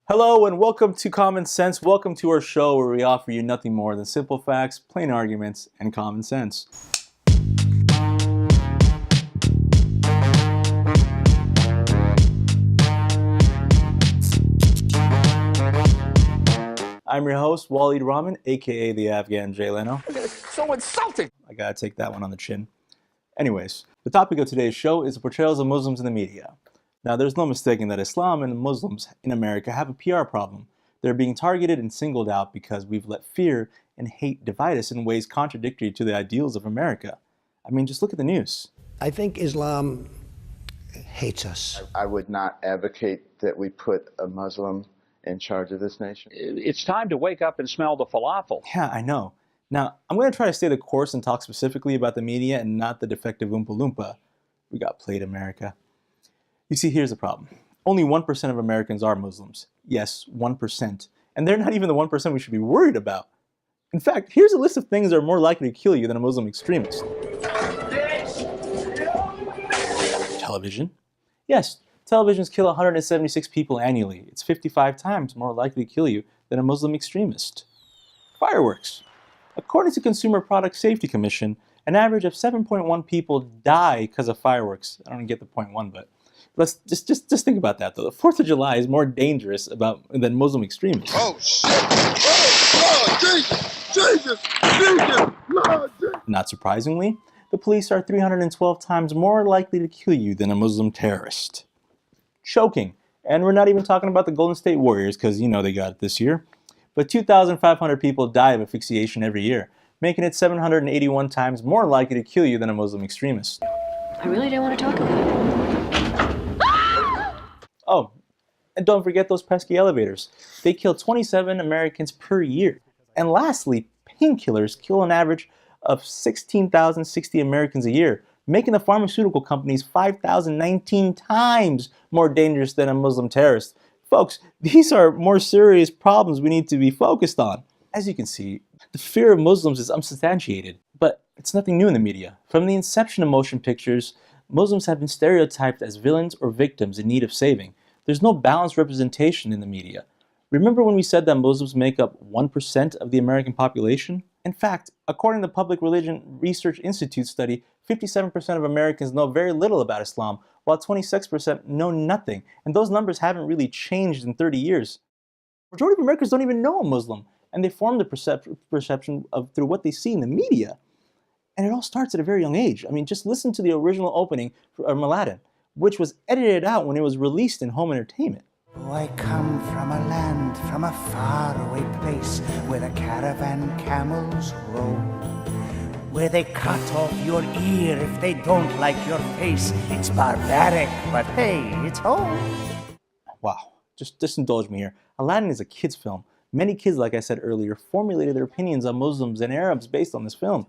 Hello and welcome to Common Sense. Welcome to our show where we offer you nothing more than simple facts, plain arguments, and common sense. I'm your host, Waleed Rahman, aka the Afghan Jay Leno. So insulting! I gotta take that one on the chin. Anyways, the topic of today's show is the portrayals of Muslims in the media. Now, there's no mistaking that Islam and Muslims in America have a PR problem. They're being targeted and singled out because we've let fear and hate divide us in ways contradictory to the ideals of America. I mean, just look at the news. I think Islam hates us. I would not advocate that we put a Muslim in charge of this nation. It's time to wake up and smell the falafel. Yeah, I know. Now, I'm going to try to stay the course and talk specifically about the media and not the defective Oompa Loompa. We got played, America. You see, here's the problem. Only 1% of Americans are Muslims. Yes, 1%. And they're not even the 1% we should be worried about. In fact, here's a list of things that are more likely to kill you than a Muslim extremist. Television. Yes, televisions kill 176 people annually. It's 55 times more likely to kill you than a Muslim extremist. Fireworks. According to Consumer Product Safety Commission, an average of 7.1 people die because of fireworks. I don't get the 0.1, but let's just think about that, though. The 4th of July is more dangerous than Muslim extremists. Oh, shit! Oh, Jesus! Lord Jesus! Not surprisingly, the police are 312 times more likely to kill you than a Muslim terrorist. Choking. And we're not even talking about the Golden State Warriors, because you know they got it this year. But 2,500 people die of asphyxiation every year, making it 781 times more likely to kill you than a Muslim extremist. I really don't want to talk about it. Oh, and don't forget those pesky elevators. They kill 27 Americans per year. And lastly, painkillers kill an average of 16,060 Americans a year, making the pharmaceutical companies 5,019 times more dangerous than a Muslim terrorist. Folks, these are more serious problems we need to be focused on. As you can see, the fear of Muslims is unsubstantiated, but it's nothing new in the media. From the inception of motion pictures, Muslims have been stereotyped as villains or victims in need of saving. There's no balanced representation in the media. Remember when we said that Muslims make up 1% of the American population? In fact, according to the Public Religion Research Institute study, 57% of Americans know very little about Islam, while 26% know nothing. And those numbers haven't really changed in 30 years. The majority of Americans don't even know a Muslim, and they form the perception through what they see in the media. And it all starts at a very young age. I mean, just listen to the original opening for Aladdin, which was edited out when it was released in home entertainment. Oh, I come from a land, from a faraway place, where the caravan camels roam, where they cut off your ear if they don't like your face. It's barbaric, but hey, it's home. Wow, just indulge me here. Aladdin is a kid's film. Many kids, like I said earlier, formulated their opinions on Muslims and Arabs based on this film.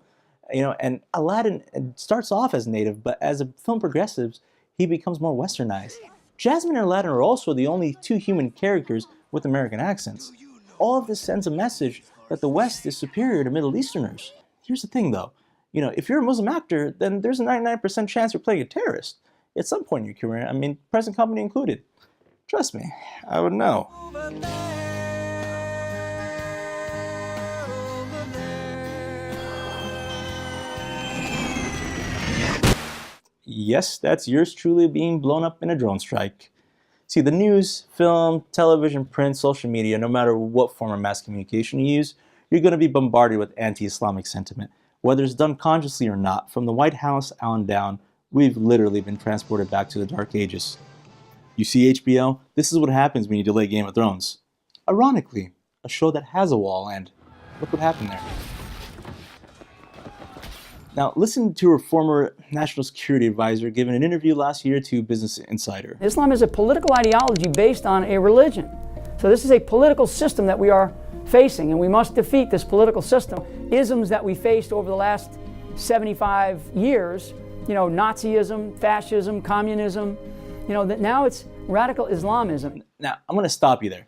And Aladdin starts off as native, but as the film progresses, he becomes more westernized. Jasmine and Aladdin are also the only two human characters with American accents. All of this sends a message that the West is superior to Middle Easterners. Here's the thing, though. If you're a Muslim actor, then there's a 99% chance you're playing a terrorist at some point in your career. I mean, present company included. Trust me, I would know. Yes, that's yours truly being blown up in a drone strike. See, the news, film, television, print, social media, no matter what form of mass communication you use, you're going to be bombarded with anti-Islamic sentiment. Whether it's done consciously or not, from the White House on down, we've literally been transported back to the Dark Ages. You see, HBO, this is what happens when you delay Game of Thrones. Ironically, a show that has a wall, and look what happened there. Now, listen to a former national security advisor giving an interview last year to Business Insider. Islam is a political ideology based on a religion. So this is a political system that we are facing, and we must defeat this political system. Isms that we faced over the last 75 years, Nazism, fascism, communism, that now it's radical Islamism. Now, I'm going to stop you there.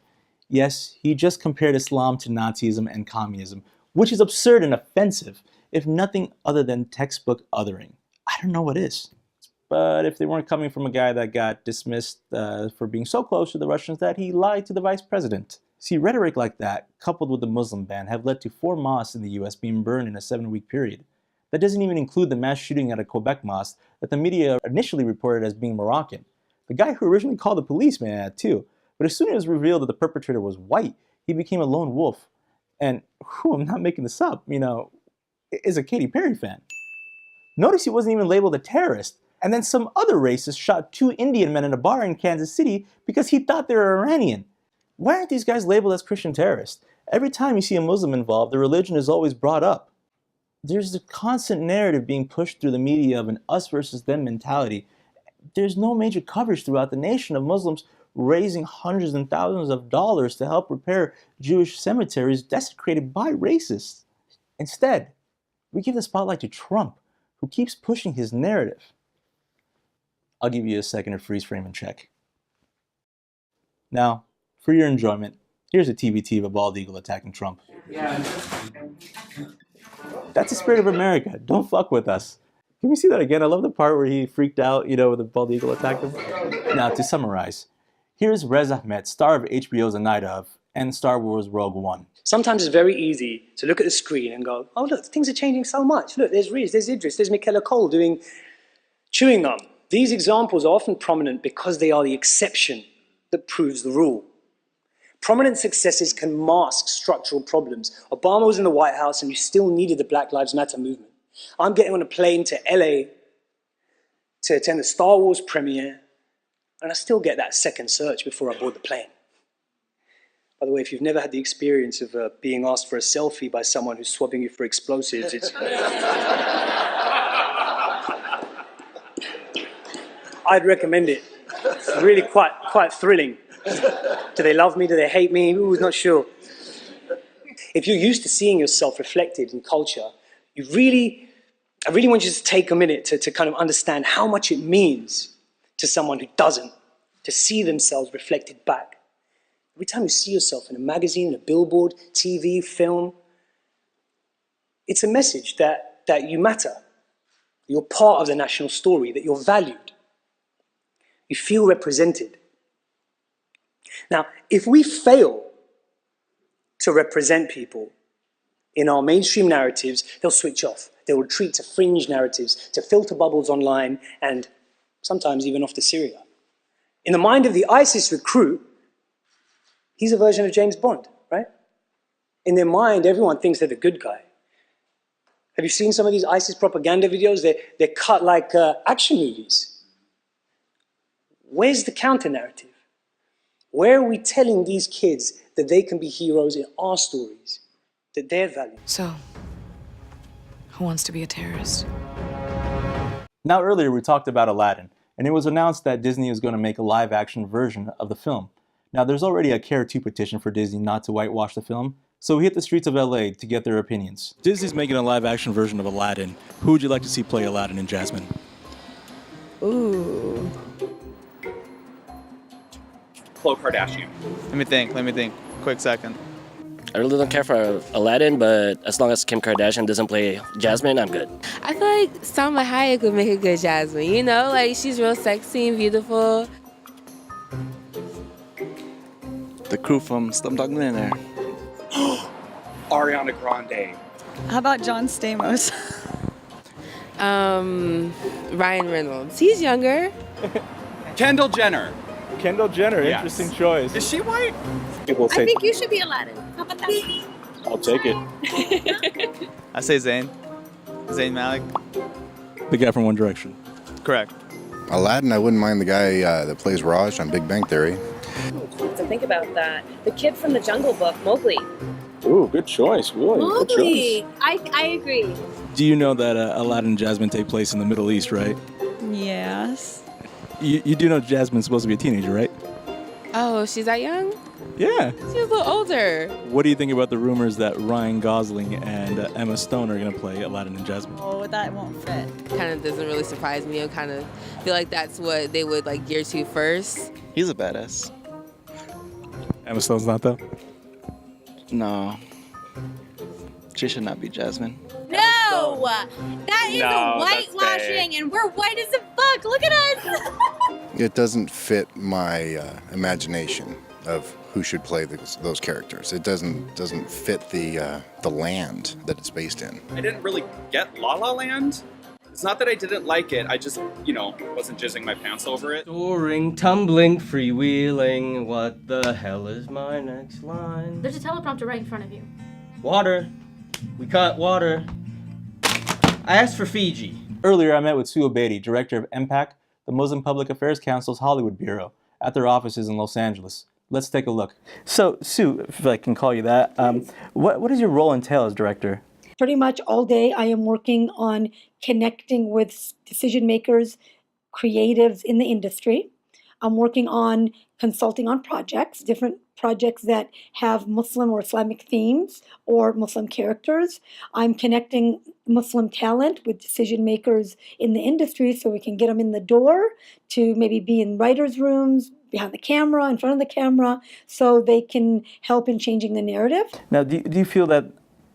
Yes, he just compared Islam to Nazism and communism, which is absurd and offensive, if nothing other than textbook othering. I don't know what is. It's But if they weren't coming from a guy that got dismissed for being so close to the Russians that he lied to the vice president. See, rhetoric like that, coupled with the Muslim ban, have led to 4 mosques in the US being burned in a 7-week period. That doesn't even include the mass shooting at a Quebec mosque that the media initially reported as being Moroccan. The guy who originally called the police man had too, but as soon as it was revealed that the perpetrator was white, he became a lone wolf. And who, I'm not making this up, is a Katy Perry fan. Notice he wasn't even labeled a terrorist. And then some other racist shot 2 Indian men in a bar in Kansas City because he thought they were Iranian. Why aren't these guys labeled as Christian terrorists? Every time you see a Muslim involved, the religion is always brought up. There's a constant narrative being pushed through the media of an us versus them mentality. There's no major coverage throughout the nation of Muslims raising hundreds and thousands of dollars to help repair Jewish cemeteries desecrated by racists. Instead, we give the spotlight to Trump, who keeps pushing his narrative. I'll give you a second to freeze frame and check. Now, for your enjoyment, here's a TBT of a bald eagle attacking Trump. That's the spirit of America. Don't fuck with us. Can we see that again? I love the part where he freaked out, when the bald eagle attacked him. Now, to summarize, here's Rez Ahmed, star of HBO's A Night Of and Star Wars Rogue One. Sometimes it's very easy to look at the screen and go, oh, look, things are changing so much. Look, there's Reese, there's Idris, there's Michaela Cole doing chewing gum. These examples are often prominent because they are the exception that proves the rule. Prominent successes can mask structural problems. Obama was in the White House and you still needed the Black Lives Matter movement. I'm getting on a plane to LA to attend the Star Wars premiere, and I still get that second search before I board the plane. By the way, if you've never had the experience of being asked for a selfie by someone who's swabbing you for explosives, it's... I'd recommend it. It's really quite thrilling. Do they love me? Do they hate me? Ooh, not sure. If you're used to seeing yourself reflected in culture, I really want you to take a minute to kind of understand how much it means to someone who doesn't, to see themselves reflected back. Every time you see yourself in a magazine, a billboard, TV, film, it's a message that you matter. You're part of the national story, that you're valued. You feel represented. Now, if we fail to represent people in our mainstream narratives, they'll switch off. They'll retreat to fringe narratives, to filter bubbles online, and sometimes even off to Syria. In the mind of the ISIS recruit, he's a version of James Bond, right? In their mind, everyone thinks they're the good guy. Have you seen some of these ISIS propaganda videos? They're cut like action movies. Where's the counter-narrative? Where are we telling these kids that they can be heroes in our stories, that they're valued? So, who wants to be a terrorist? Now, earlier we talked about Aladdin, and it was announced that Disney is going to make a live-action version of the film. Now, there's already a Care 2 petition for Disney not to whitewash the film, so we hit the streets of LA to get their opinions. Disney's making a live-action version of Aladdin. Who would you like to see play Aladdin and Jasmine? Ooh. Khloe Kardashian. Let me think. Quick second. I really don't care for Aladdin, but as long as Kim Kardashian doesn't play Jasmine, I'm good. I feel like Salma Hayek would make a good Jasmine, like she's real sexy and beautiful. The crew from Slumdog Millionaire. Ariana Grande. How about John Stamos? Ryan Reynolds. He's younger. Kendall Jenner. Kendall Jenner, Yes. Interesting choice. Is she white? People say, I think you should be Aladdin. How about that? I'll take it. I say Zayn. Zayn Malik. The guy from One Direction. Correct. Aladdin, I wouldn't mind the guy that plays Raj on Big Bang Theory. To think about that. The kid from the Jungle Book, Mowgli. Ooh, good choice. Really good Mowgli. I agree. Do you know that Aladdin and Jasmine take place in the Middle East, right? Yes. You do know Jasmine's supposed to be a teenager, right? Oh, she's that young? Yeah. She's a little older. What do you think about the rumors that Ryan Gosling and Emma Stone are going to play Aladdin and Jasmine? Oh, that won't fit. Kind of doesn't really surprise me. I kind of feel like that's what they would gear to first. He's a badass. Emma Stone's not, though? No. She should not be Jasmine. No! That is No, a that's whitewashing, and we're white as a fuck! look! Look at us! It doesn't fit my imagination of who should play those characters. It doesn't fit the land that it's based in. I didn't really get La La Land. It's not that I didn't like it, I just, wasn't jizzing my pants over it. Soaring, tumbling, freewheeling, what the hell is my next line? There's a teleprompter right in front of you. Water. We caught water. I asked for Fiji. Earlier, I met with Sue Obeidi, director of MPAC, the Muslim Public Affairs Council's Hollywood Bureau, at their offices in Los Angeles. Let's take a look. So, Sue, if I can call you that, what does your role entail as director? Pretty much all day I am working on connecting with decision makers, creatives in the industry. I'm working on consulting on projects, different projects that have Muslim or Islamic themes or Muslim characters. I'm connecting Muslim talent with decision makers in the industry so we can get them in the door to maybe be in writers' rooms, behind the camera, in front of the camera, so they can help in changing the narrative. Now, do you feel that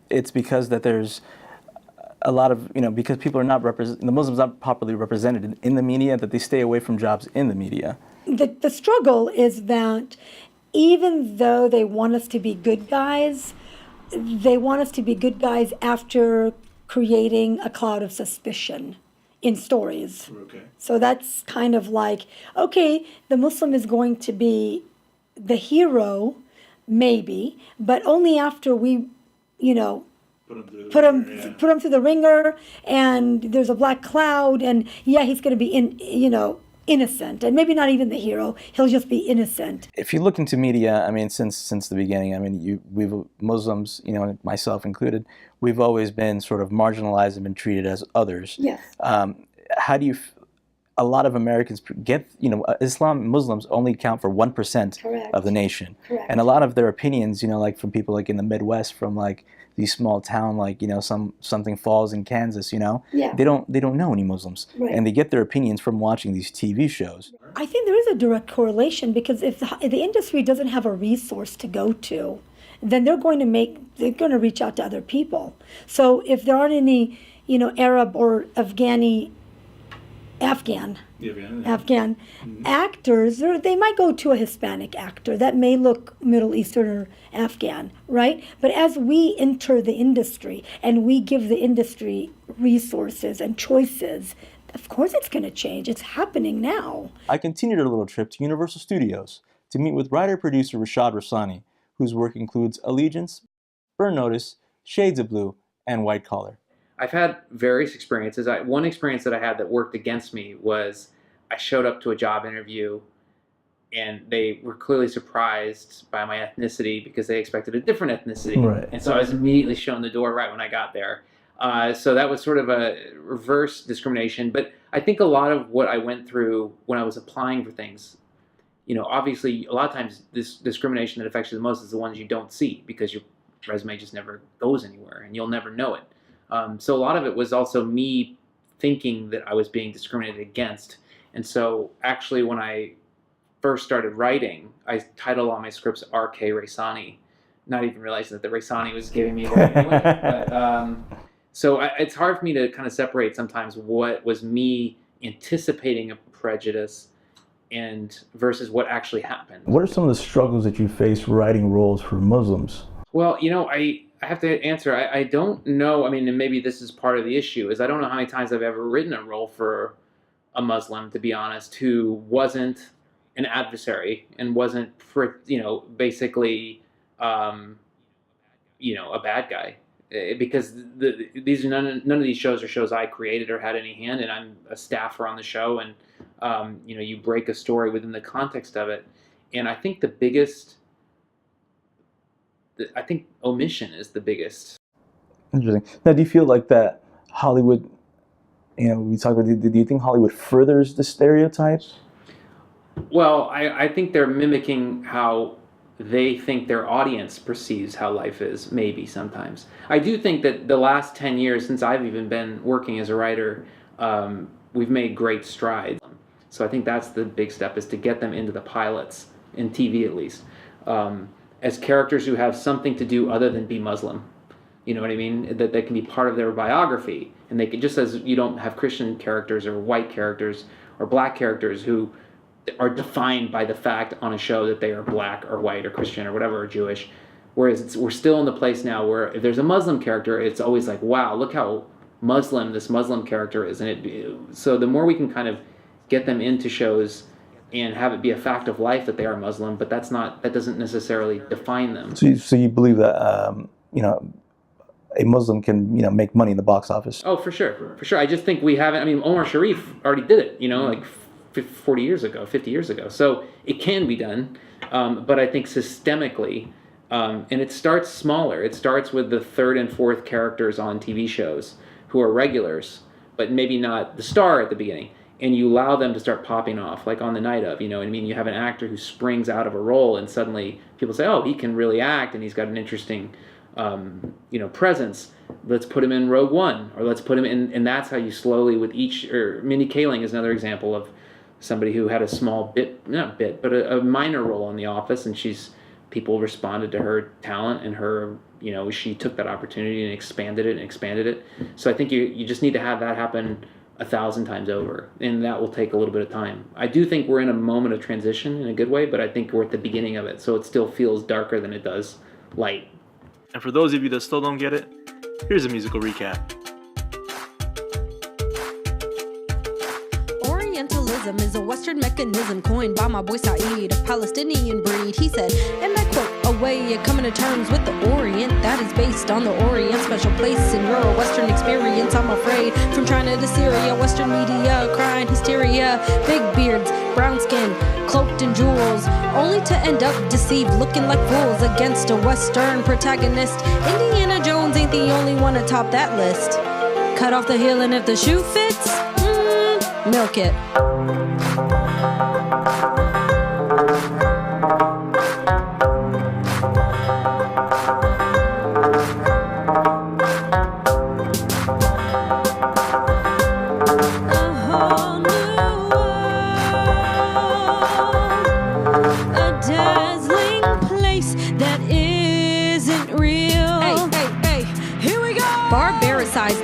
it's because that there's a lot of, because people are not the Muslims not properly represented in the media, that they stay away from jobs in the media? The struggle is that even though they want us to be good guys, they want us to be good guys after creating a cloud of suspicion in stories. Okay. So that's kind of like, okay, the Muslim is going to be the hero, maybe, but only after we, put him through the ringer, and there's a black cloud, and he's going to be innocent, and maybe not even the hero. He'll just be innocent. If you look into media, since the beginning, we've Muslims, myself included, we've always been sort of marginalized and been treated as others. Yes. How do you? A lot of Americans get, Muslims only account for 1% of the nation. Correct. And a lot of their opinions, like from people like in the Midwest, from like these small town, like, something Falls in Kansas, Yeah. they don't know any Muslims. Right. And they get their opinions from watching these TV shows. I think there is a direct correlation, because if the industry doesn't have a resource to go to, then they're going to reach out to other people. So if there aren't any, Arab or Afghan actors, or they might go to a Hispanic actor that may look Middle Eastern or Afghan, right? But as we enter the industry and we give the industry resources and choices, of course it's going to change. It's happening now. I continued our little trip to Universal Studios to meet with writer-producer Rashad Rassani, whose work includes Allegiance, Burn Notice, Shades of Blue, and White Collar. I've had various experiences. One experience that I had that worked against me was I showed up to a job interview and they were clearly surprised by my ethnicity because they expected a different ethnicity. Right. And so I was immediately shown the door right when I got there. So that was sort of a reverse discrimination. But I think a lot of what I went through when I was applying for things, obviously a lot of times this discrimination that affects you the most is the ones you don't see because your resume just never goes anywhere and you'll never know it. So a lot of it was also me thinking that I was being discriminated against. And so actually when I first started writing, I titled all my scripts R.K. Raisani, not even realizing that the Raisani was giving me away anyway. But, so it's hard for me to kind of separate sometimes what was me anticipating a prejudice and versus what actually happened. What are some of the struggles that you face writing roles for Muslims? Well, I have to answer. I don't know. And maybe this is part of the issue, is I don't know how many times I've ever written a role for a Muslim, to be honest, who wasn't an adversary and wasn't, basically, a bad guy. Because these are none of these shows are shows I created or had any hand in. I'm a staffer on the show, and you break a story within the context of it. And I think omission is the biggest. Interesting. Now, do you feel like that Hollywood, we talked about, do you think Hollywood furthers the stereotypes? Well, I think they're mimicking how they think their audience perceives how life is, maybe sometimes. I do think that the last 10 years, since I've even been working as a writer, we've made great strides. So I think that's the big step, is to get them into the pilots, in TV at least. As characters who have something to do other than be Muslim. You know what I mean? That can be part of their biography. And they can, just as you don't have Christian characters or white characters or black characters who are defined by the fact on a show that they are black or white or Christian or whatever, or Jewish. Whereas we're still in the place now where if there's a Muslim character, it's always like, wow, look how Muslim this Muslim character is. So the more we can kind of get them into shows and have it be a fact of life that they are Muslim, but that doesn't necessarily define them. So you believe that a Muslim can make money in the box office? Oh, for sure. I just think we haven't. I mean, Omar Sharif already did it. Like 40 years ago, 50 years ago. So it can be done, but I think systemically, and it starts smaller. It starts with the third and fourth characters on TV shows who are regulars, but maybe not the star at the beginning. And you allow them to start popping off, like on The Night Of, you have an actor who springs out of a role and suddenly people say, oh, he can really act and he's got an interesting, presence. Let's put him in Rogue One, or let's put him in, and that's how you slowly with each, or Mindy Kaling is another example of somebody who had a small a minor role on The Office, and people responded to her talent and her, she took that opportunity and expanded it. So I think you just need to have that happen 1,000 times over, and that will take a little bit of time. I do think we're in a moment of transition in a good way, but I think we're at the beginning of it, so it still feels darker than it does light. And for those of you that still don't get it, here's a musical recap. Orientalism is a Western mechanism coined by my boy Saeed, a Palestinian breed. He said, and I quote, a way of coming to terms with the Orient that is based on the Orient, special place in your Western experience. I'm afraid from China to Syria, Western media crying hysteria, big beards, brown skin, cloaked in jewels, only to end up deceived, looking like fools against a Western protagonist. Indiana Jones ain't the only one to top that list. Cut off the heel, and if the shoe fits, milk it.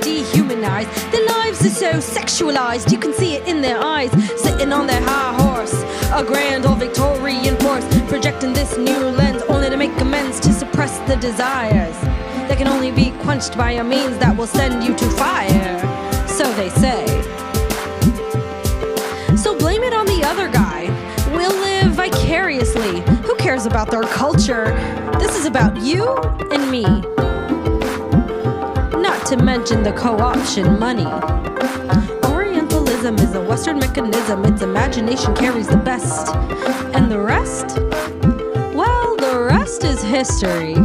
Dehumanized, their lives are so sexualized, you can see it in their eyes, sitting on their high horse, a grand old Victorian force, projecting this new lens only to make amends, to suppress the desires that can only be quenched by a means that will send you to fire, so they say. So blame it on the other guy, we'll live vicariously, who cares about their culture? This is about you and me. Not to mention the co-option money. Orientalism is a Western mechanism, its imagination carries the best. And the rest? Well, the rest is history.